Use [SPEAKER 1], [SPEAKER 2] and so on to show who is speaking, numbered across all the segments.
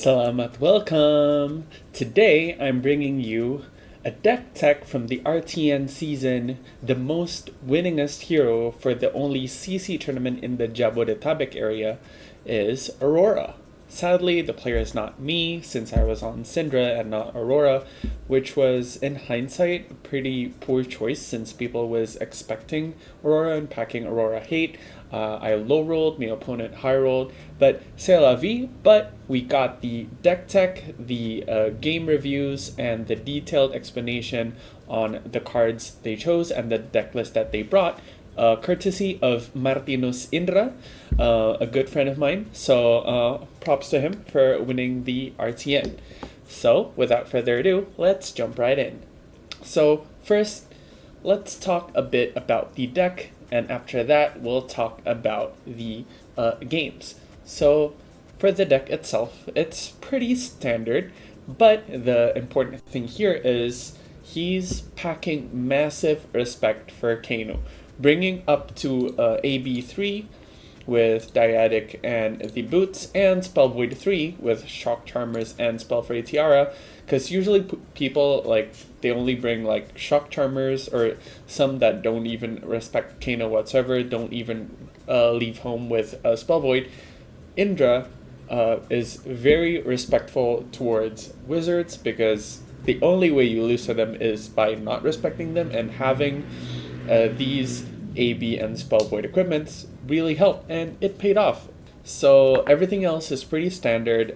[SPEAKER 1] Selamat welcome! Today I'm bringing you a deck tech from the RTN season, the most winningest hero for the only CC tournament in the Jabodetabek area is Aurora. Sadly, the player is not me, since I was on Syndra and not Aurora, which was, in hindsight, a pretty poor choice since people was expecting Aurora and packing Aurora hate. I low-rolled, my opponent high-rolled, but c'est la vie. But we got the deck tech, the game reviews, and the detailed explanation on the cards they chose and the deck list that they brought, courtesy of Martinus Indra, a good friend of mine. So props to him for winning the RTN. So without further ado, let's jump right in. So first, let's talk a bit about the deck, and after that, we'll talk about the games. So for the deck itself, it's pretty standard, but the important thing here is he's packing massive respect for Kano, bringing up to AB3 with Dyadic and the Boots, and Spell Void 3 with Shock Charmers and Spellfray Tiara, because usually people, like, they only bring, like, Shock Charmers, or some that don't even respect Kano whatsoever, don't even leave home with Spell Void. Indra is very respectful towards Wizards, because the only way you lose to them is by not respecting them, and having these AB and Spell Void equipments really helped, and it paid off. So everything else is pretty standard.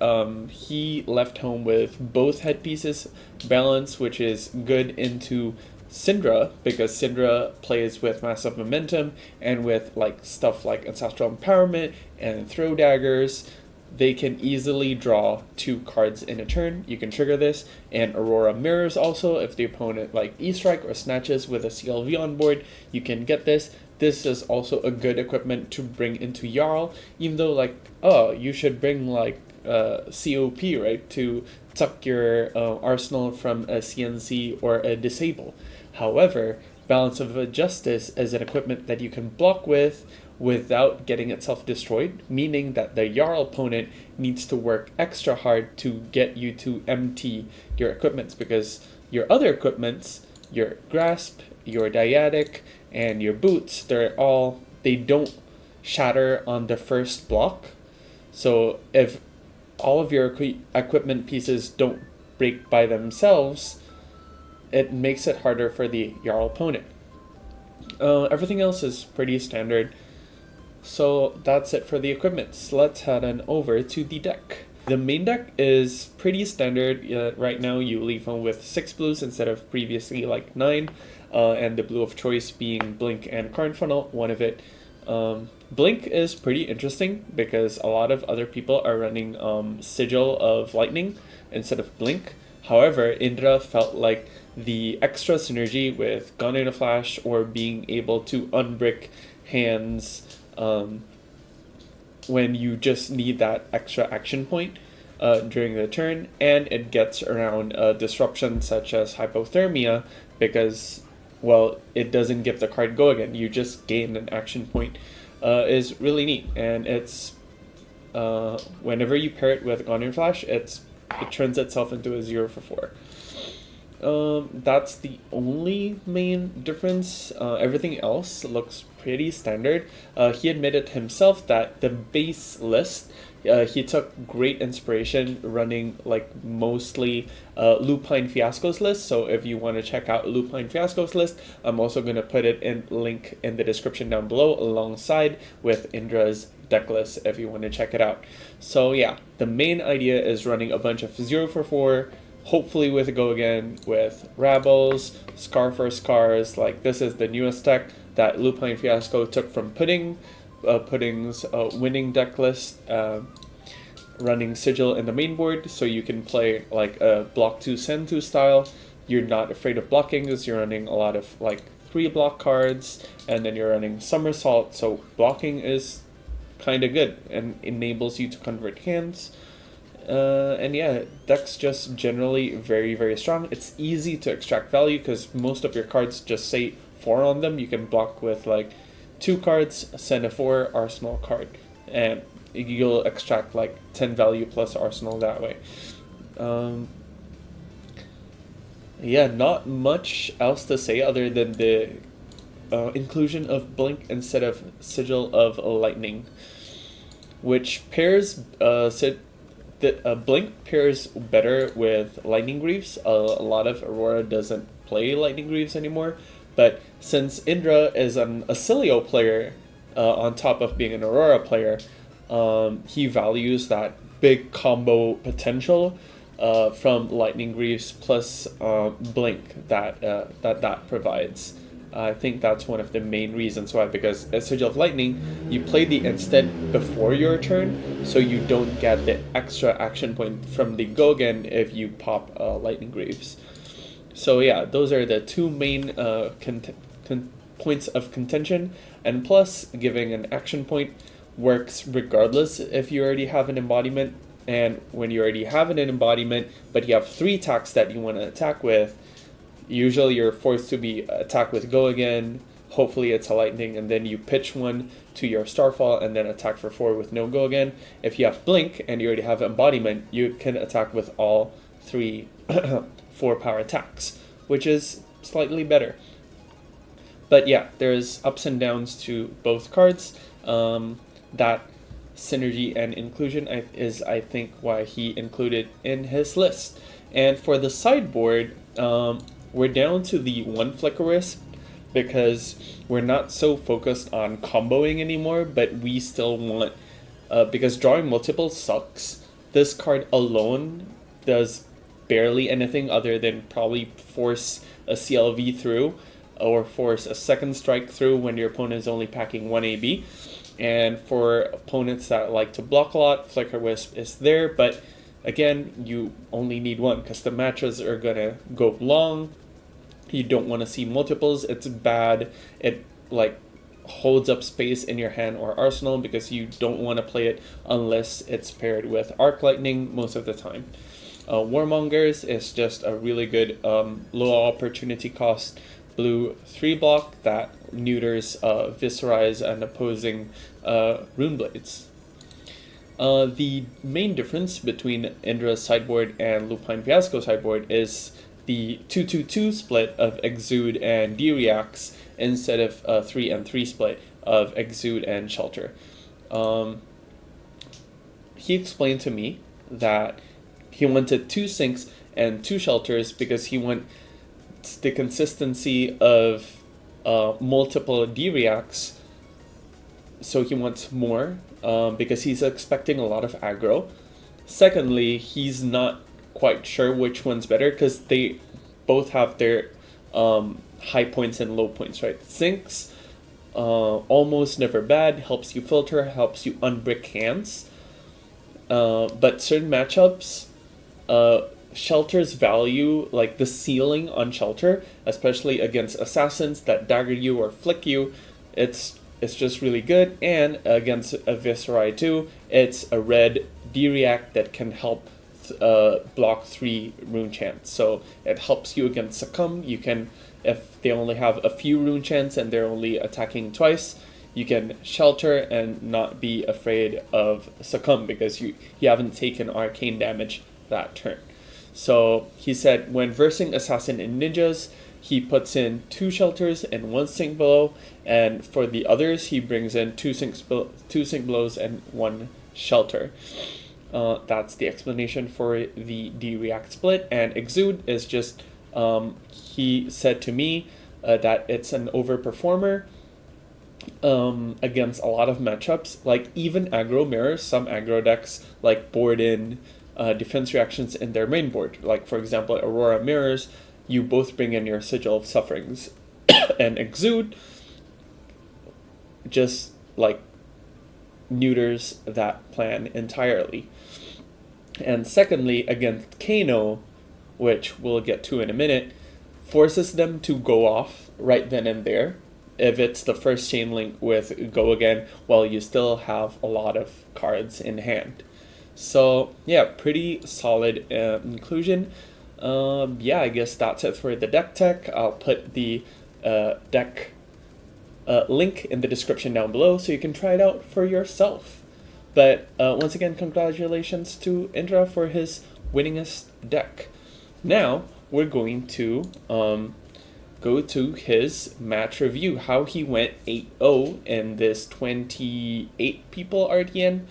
[SPEAKER 1] He left home with both headpieces balance, which is good into Syndra, because Syndra plays with massive momentum and with like stuff like Ancestral Empowerment and Throw Daggers. They can easily draw 2 cards in a turn. You can trigger this, and Aurora mirrors also. If the opponent like E-Strike or snatches with a CLV on board, you can get this. This is also a good equipment to bring into Jarl, even though like, oh, you should bring like COP, right, to tuck your arsenal from a CNC or a Disable. However, Balance of Justice is an equipment that you can block with without getting itself destroyed, meaning that the Jarl opponent needs to work extra hard to get you to empty your equipments, because your other equipments, your Grasp, your Dyadic, and your Boots, they don't shatter on the first block. So if all of your equipment pieces don't break by themselves, it makes it harder for the Jarl opponent. Everything else is pretty standard. So that's it for the equipments. Let's head on over to the deck. The main deck is pretty standard. Right now you leave home with 6 blues instead of previously like 9, and the blue of choice being Blink and Karn Funnel, one of it. Blink is pretty interesting because a lot of other people are running Sigil of Lightning instead of Blink. However, Indra felt like the extra synergy with Gone in a Flash, or being able to unbrick hands when you just need that extra action point during the turn, and it gets around disruption such as Hypothermia, because, well, it doesn't give the card go again, you just gain an action point, is really neat. And it's whenever you pair it with Gone in Flash, it turns itself into a 0 for 4. That's the only main difference. Everything else looks pretty standard. He admitted himself that the base list, he took great inspiration running like mostly Lupine Fiasco's list. So if you want to check out Lupine Fiasco's list, I'm also going to put it in link in the description down below, alongside with Indra's deck list if you want to check it out. So yeah, the main idea is running a bunch of 0 for 4, hopefully with a go again, with Rabbles, Scar for Scars. Like, this is the newest deck that Lupine Fiasco took from Pudding's winning deck list, running Sigil in the main board, so you can play like a block 2 send 2 style. You're not afraid of blocking, because you're running a lot of like 3 block cards, and then you're running Somersault, so blocking is kind of good and enables you to convert hands. And yeah, deck's just generally very, very strong. It's easy to extract value because most of your cards just say 4 on them. You can block with like 2 cards, send a 4 arsenal card, and you'll extract like 10 value plus arsenal that way. Yeah, not much else to say other than the inclusion of Blink instead of Sigil of Lightning, which pairs Blink pairs better with Lightning Greaves. A lot of Aurora doesn't play Lightning Greaves anymore, but since Indra is an Acilio player on top of being an Aurora player, he values that big combo potential from Lightning Greaves plus Blink that provides. I think that's one of the main reasons why, because as Sigil of Lightning, you play the instant before your turn, so you don't get the extra action point from the go again if you pop Lightning Greaves. So yeah, those are the two main points of contention, and plus giving an action point works regardless if you already have an embodiment, and when you already have an embodiment but you have 3 attacks that you want to attack with, usually you're forced to be attack with go again, hopefully it's a lightning, and then you pitch one to your Starfall and then attack for 4 with no go again. If you have Blink and you already have embodiment, you can attack with all 3 4 power attacks, which is slightly better. But yeah, there's ups and downs to both cards. That synergy and inclusion is, I think, why he included in his list. And for the sideboard, we're down to the 1 Flicker Wisp because we're not so focused on comboing anymore, but we still want, because drawing multiple sucks, this card alone does barely anything other than probably force a CLV through or force a second strike through when your opponent is only packing 1 AB. And for opponents that like to block a lot, Flicker Wisp is there, but again, you only need 1 because the matches are gonna go long. You don't want to see multiples. It's bad. It like holds up space in your hand or arsenal because you don't want to play it unless it's paired with Arc Lightning most of the time. Warmongers is just a really good low opportunity cost blue 3 block that neuters Viscerize and opposing Rune Blades. The main difference between Indra's sideboard and Lupine Fiasco's sideboard is the 2-2-2 split of Exude and D-Reacts instead of a 3-3 split of Exude and Shelter. He explained to me that he wanted 2 sinks and 2 shelters because he wants the consistency of multiple D-Reacts, so he wants more because he's expecting a lot of aggro. Secondly, he's not quite sure which one's better because they both have their high points and low points, right? Sinks, almost never bad, helps you filter, helps you unbrick hands. But certain matchups, Shelter's value, like the ceiling on Shelter, especially against assassins that dagger you or flick you, it's just really good. And against a Visceri too, it's a red D-React that can help block 3 rune chants. So it helps you against Succumb. You can, if they only have a few rune chants and they're only attacking twice, you can Shelter and not be afraid of Succumb because you haven't taken arcane damage that turn. So he said when versing Assassin and Ninjas, he puts in 2 shelters and 1 sink below, and for the others he brings in 2 sink belows and 1 shelter. That's the explanation for the D-React split. And Exude is just, he said to me that it's an overperformer against a lot of matchups, like even aggro mirrors. Some aggro decks like board in defense reactions in their main board. Like for example, Aurora mirrors, you both bring in your Sigil of Sufferings. And Exude just like neuters that plan entirely. And secondly, against Kano, which we'll get to in a minute, forces them to go off right then and there if it's the first chain link with Go Again, while you still have a lot of cards in hand. So yeah, pretty solid inclusion. Yeah, I guess that's it for the deck tech. I'll put the deck link in the description down below so you can try it out for yourself. But once again, congratulations to Indra for his winningest deck. Now we're going to go to his match review, how he went 8-0 in this 28 people RTN.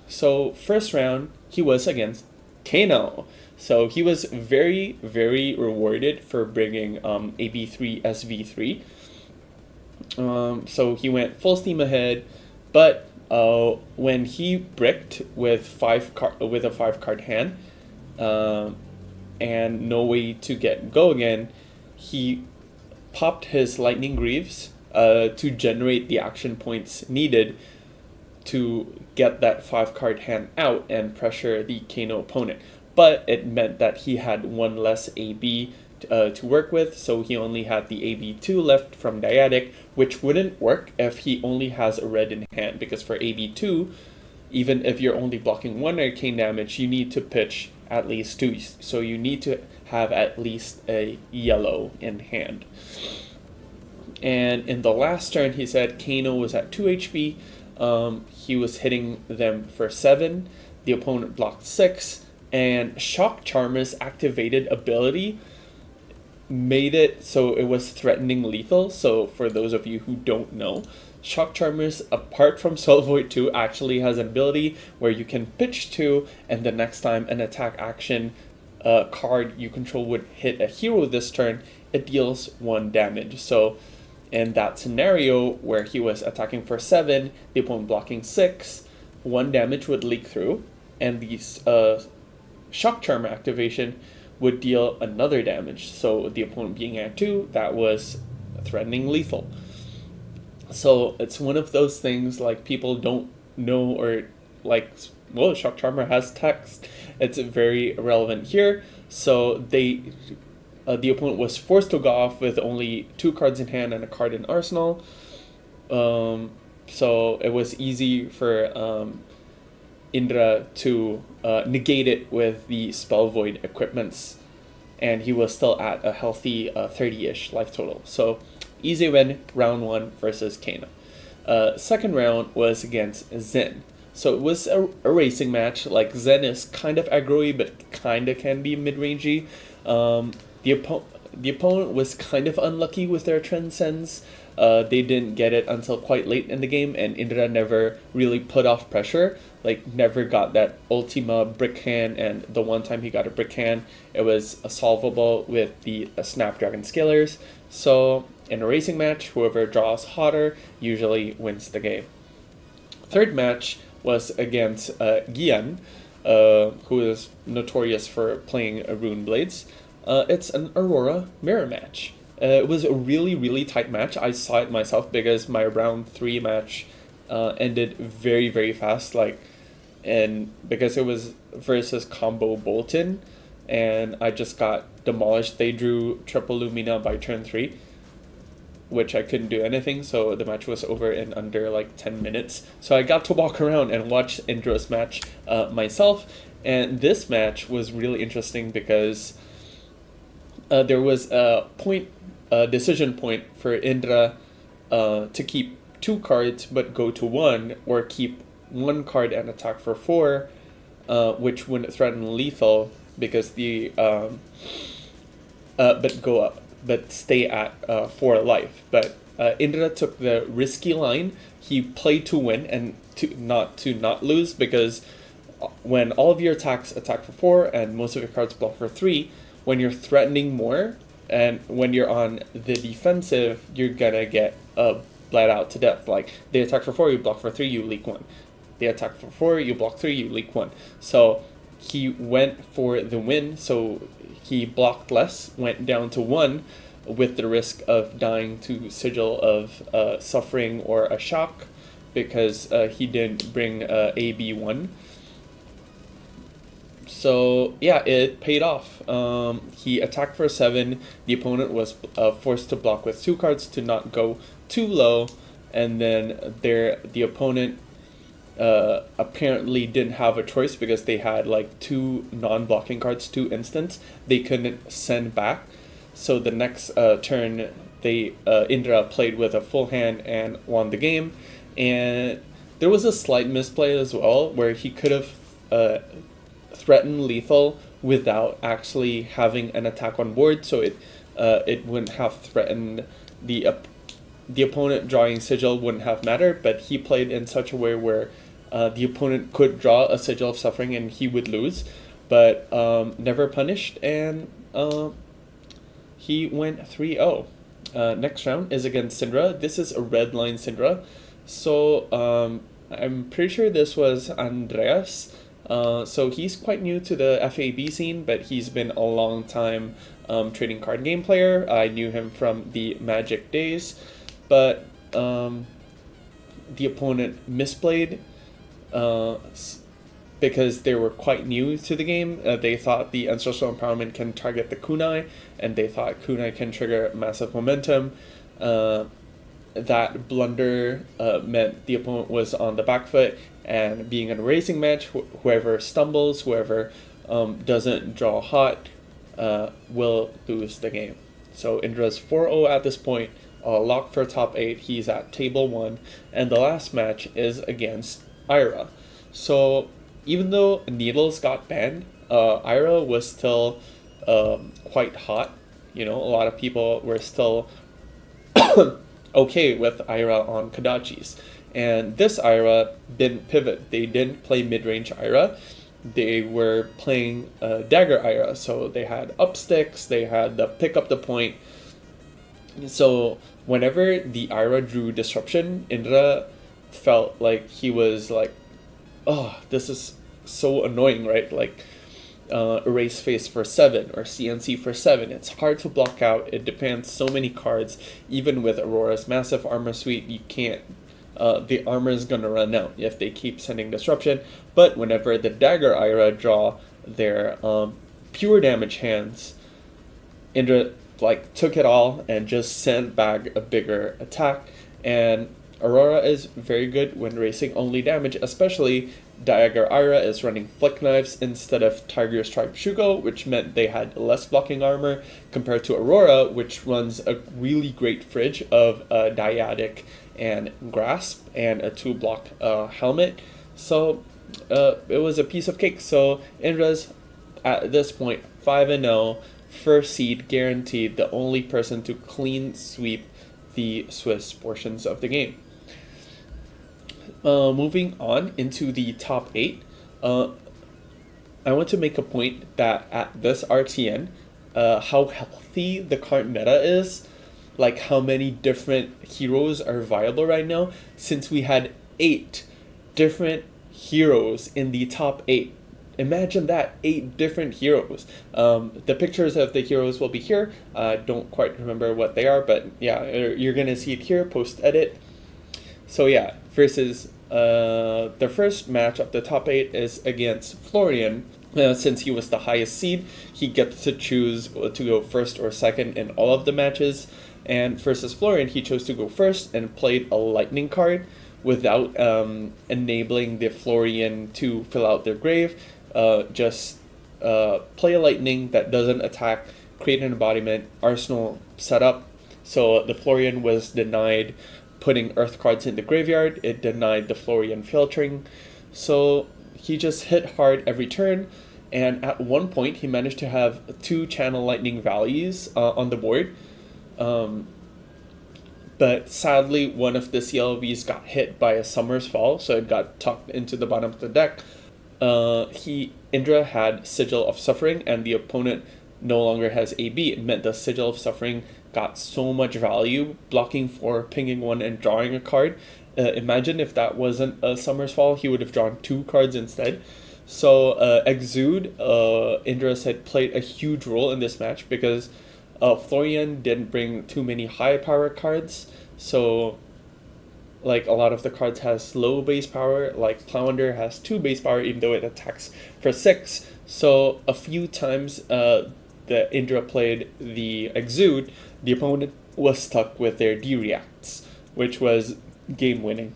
[SPEAKER 1] So first round, he was against Kano. So he was very, very rewarded for bringing AB3 SV3. So he went full steam ahead, but when he bricked with a 5-card hand, and no way to go again, he popped his Lightning Greaves to generate the action points needed to get that 5-card hand out and pressure the Kano opponent. But it meant that he had one less AB to work with, so he only had the AB2 left from Dyadic, which wouldn't work if he only has a red in hand, because for AB2, even if you're only blocking 1 arcane damage, you need to pitch at least 2, so you need to have at least a yellow in hand. And in the last turn, he said Kano was at 2 HP, he was hitting them for 7, the opponent blocked 6, and Shock Charmer's activated ability made it so it was threatening lethal. So for those of you who don't know, Shock Charmers, apart from Soul Void 2, actually has an ability where you can pitch 2, and the next time an attack action card you control would hit a hero this turn, it deals 1 damage. So in that scenario where he was attacking for 7, the opponent blocking 6, 1 damage would leak through, and the Shock Charmer activation would deal another damage. So the opponent being at 2, that was threatening lethal. So it's one of those things like people don't know, or like, well, Shock Charmer has text. It's very relevant here. So the opponent was forced to go off with only 2 cards in hand and a card in arsenal. So it was easy for Indra to negate it with the Spell Void equipments, and he was still at a healthy 30-ish life total. So easy win, round 1 versus Kano. Second round was against Zen. So it was a racing match. Like, Zen is kind of aggro-y, but kind of can be mid-rangey. The opponent was kind of unlucky with their Transcends. They didn't get it until quite late in the game, and Indra never really put off pressure. Like, never got that Ultima brick hand, and the one time he got a brick hand, it was solvable with the Snapdragon Scalers. So in a racing match, whoever draws hotter usually wins the game. Third match was against Gian, who is notorious for playing Rune Blades. It's an Aurora mirror match. It was a really, really tight match. I saw it myself because my round 3 match ended very, very fast. And because it was versus Combo Bolton, and I just got demolished. They drew triple Lumina by turn 3, which I couldn't do anything. So the match was over in under like 10 minutes. So I got to walk around and watch Indra's match myself. And this match was really interesting because there was a decision point for Indra to keep 2 cards but go to 1, or keep 1 card and attack for 4, which wouldn't threaten lethal because the but stay at 4 life. But Indra took the risky line. He played to win and to not lose, because when all of your attacks attack for 4 and most of your cards block for 3, when you're threatening more and when you're on the defensive, you're gonna get bled out to death. Like, they attack for 4, you block for 3, you leak 1. They attack for 4, you block 3, you leak 1. So he went for the win, so he blocked less, went down to 1 with the risk of dying to Sigil of Suffering or a Shock, because he didn't bring AB1. So yeah, it paid off. He attacked for 7. The opponent was forced to block with 2 cards to not go too low, and then the opponent apparently didn't have a choice because they had like 2 non-blocking cards, 2 instants they couldn't send back. So the next turn, Indra played with a full hand and won the game. And there was a slight misplay as well where he could have threatened lethal without actually having an attack on board, so it wouldn't have threatened the opponent drawing sigil wouldn't have mattered, but he played in such a way where the opponent could draw a Sigil of Suffering and he would lose, but never punished, and he went 3-0. Next round is against Indra. This is a red line Indra, so I'm pretty sure this was Andreas. So he's quite new to the FAB scene, but he's been a long time trading card game player. I knew him from the Magic days, but the opponent misplayed because they were quite new to the game. They thought the Ancestral Empowerment can target the kunai, and they thought kunai can trigger massive momentum. That blunder meant the opponent was on the back foot, and being in a racing match, whoever stumbles, whoever doesn't draw hot, will lose the game. So Indra's 4-0 at this point, locked for top 8. He's at table 1, and the last match is against Ira. So even though Needles got banned, Ira was still quite hot. You know, a lot of people were still okay with Ira on Kodachis. And this Ira didn't pivot. They didn't play mid-range Ira. They were playing Dagger Ira. So they had up sticks, they had the pick up the point. So whenever the Ira drew Disruption, Indra felt like he was like, oh, this is so annoying, right? Like, Erase Face for 7 or CNC for 7. It's hard to block out. It depends so many cards. Even with Aurora's massive armor suite, you can't. The armor is gonna run out if they keep sending Disruption. But whenever the Dagger Ira draw their pure damage hands, Indra like took it all and just sent back a bigger attack. And Aurora is very good when racing only damage, especially Dagger Ira is running Flick Knives instead of Tiger Stripe Shugo, which meant they had less blocking armor compared to Aurora, which runs a really great fridge of Dyadic and Grasp and a 2-block helmet. So it was a piece of cake. So Indra's at this point 5-0, first seed guaranteed, the only person to clean sweep the Swiss portions of the game. Moving on into the top 8, I want to make a point that at this RTN, how healthy the card meta is, like how many different heroes are viable right now, since we had 8 different heroes in the top 8. Imagine that, 8 different heroes. The pictures of the heroes will be here. I don't quite remember what they are, but yeah, you're gonna see it here, post-edit. So yeah, versus the first match of the top 8 is against Florian. Since he was the highest seed, he gets to choose to go first or second in all of the matches. And versus Florian, he chose to go first and played a lightning card without enabling the Florian to fill out their grave. Just play a lightning that doesn't attack, create an embodiment, arsenal setup. So the Florian was denied putting earth cards in the graveyard. It denied the Florian filtering. So he just hit hard every turn. And at one point, he managed to have 2 channel lightning valleys on the board. But sadly, one of the CLVs got hit by a Summer's Fall, so it got tucked into the bottom of the deck. Indra had Sigil of Suffering, and the opponent no longer has AB. It meant the Sigil of Suffering got so much value, blocking 4, pinging 1, and drawing a card. Imagine if that wasn't a Summer's Fall, he would have drawn 2 cards instead. So Exude, Indra said, played a huge role in this match because Florian didn't bring too many high power cards. So like a lot of the cards has low base power, like Plowender has 2 base power even though it attacks for 6. So a few times the Indra played the Exude, the opponent was stuck with their D-Reacts, which was game winning.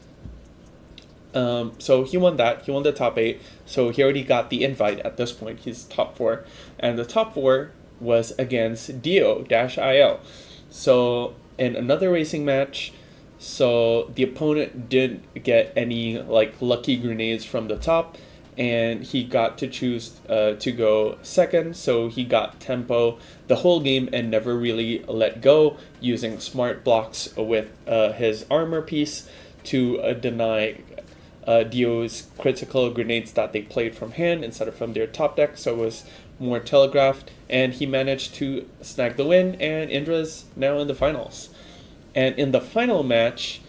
[SPEAKER 1] So he won that. He won the top 8. So he already got the invite at this point. He's top 4. And the top 4 was against Dio-IL. So in another racing match, So the opponent didn't get any like lucky grenades from the top, and he got to choose to go second. So he got tempo the whole game and never really let go, using smart blocks with his armor piece to deny Dio's critical grenades that they played from hand instead of from their top deck. So it was more telegraphed, and he managed to snag the win, and Indra's now in the finals. And in the final match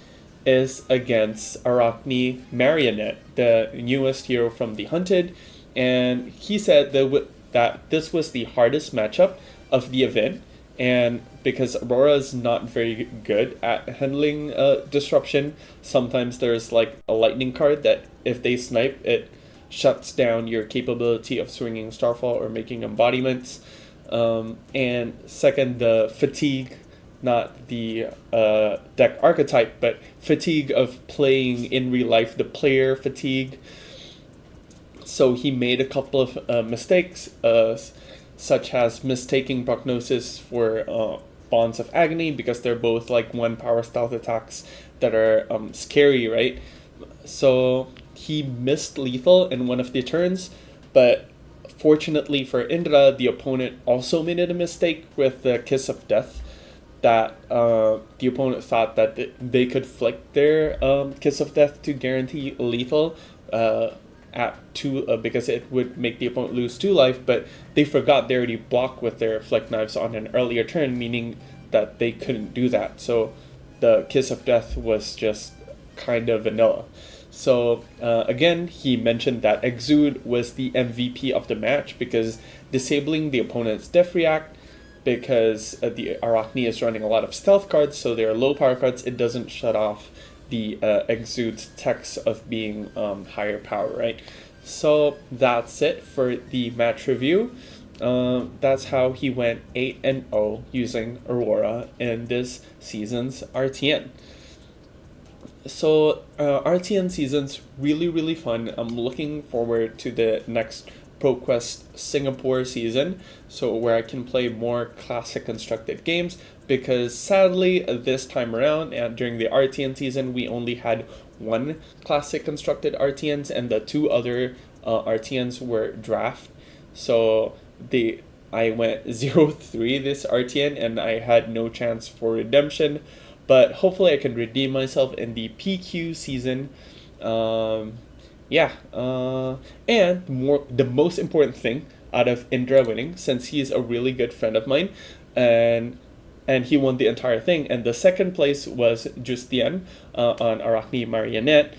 [SPEAKER 1] is against Arachne Marionette, the newest hero from the Hunted. And he said that this was the hardest matchup of the event. And because Aurora is not very good at handling disruption, sometimes there's like a lightning card that if they snipe, it shuts down your capability of swinging Starfall or making embodiments. And second, the fatigue, not the deck archetype, but fatigue of playing in real life, the player fatigue. So he made a couple of mistakes, such as mistaking Prognosis for Bonds of Agony, because they're both like 1 power stealth attacks that are scary, right? So he missed lethal in one of the turns, but fortunately for Indra, the opponent also made a mistake with the Kiss of Death, that the opponent thought that they could flick their Kiss of Death to guarantee lethal at 2 because it would make the opponent lose 2 life, but they forgot they already blocked with their flick knives on an earlier turn, meaning that they couldn't do that. So the Kiss of Death was just kind of vanilla. So again, he mentioned that Exude was the MVP of the match because disabling the opponent's Death React, because the Arachne is running a lot of stealth cards, so they're low power cards, it doesn't shut off the Exude's text of being higher power, right? So that's it for the match review. That's how he went 8-0 using Aurora in this season's RTN. So RTN season's really fun. I'm looking forward to the next ProQuest Singapore season, so where I can play more classic constructed games, because sadly this time around and during the RTN season we only had 1 classic constructed RTNs, and the 2 other RTNs were draft. So I went 0-3 this RTN and I had no chance for redemption, but hopefully I can redeem myself in the PQ season. And the most important thing out of Indra winning, since he is a really good friend of mine, and he won the entire thing, and the second place was Justian on Arachne Marionette,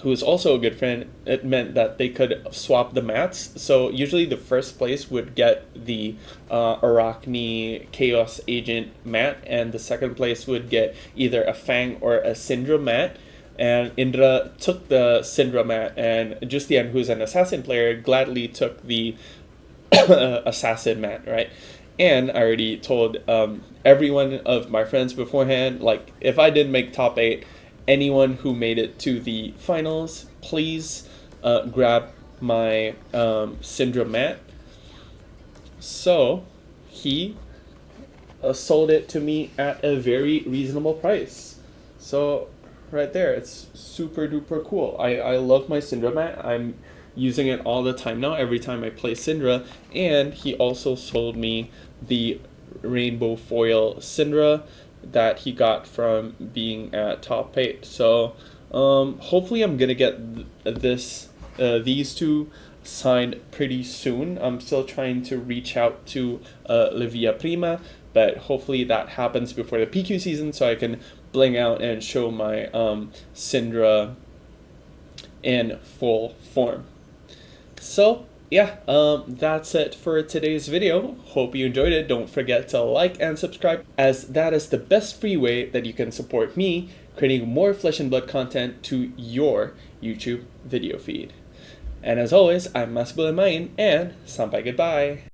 [SPEAKER 1] who is also a good friend. It meant that they could swap the mats. So usually the first place would get the Arachne Chaos Agent mat, and the second place would get either a Fang or a Syndra mat. And Indra took the Syndra mat, and Justian, who's an assassin player, gladly took the assassin mat, right? And I already told every one of my friends beforehand, like, if I didn't make top 8, anyone who made it to the finals, please grab my Syndra mat. So he sold it to me at a very reasonable price. So right there, it's super duper cool. I love my Syndra mat. I'm using it all the time now, every time I play Syndra. And he also sold me the rainbow foil Syndra that he got from being at top 8. So hopefully I'm gonna get these 2 signed pretty soon. I'm still trying to reach out to Livia Prima, but hopefully that happens before the PQ season so I can bling out and show my Syndra in full form. So yeah, that's it for today's video. Hope you enjoyed it. Don't forget to like and subscribe, as that is the best free way that you can support me creating more Flesh and Blood content to your YouTube video feed. And as always, I'm Mas Bule, and sampai goodbye.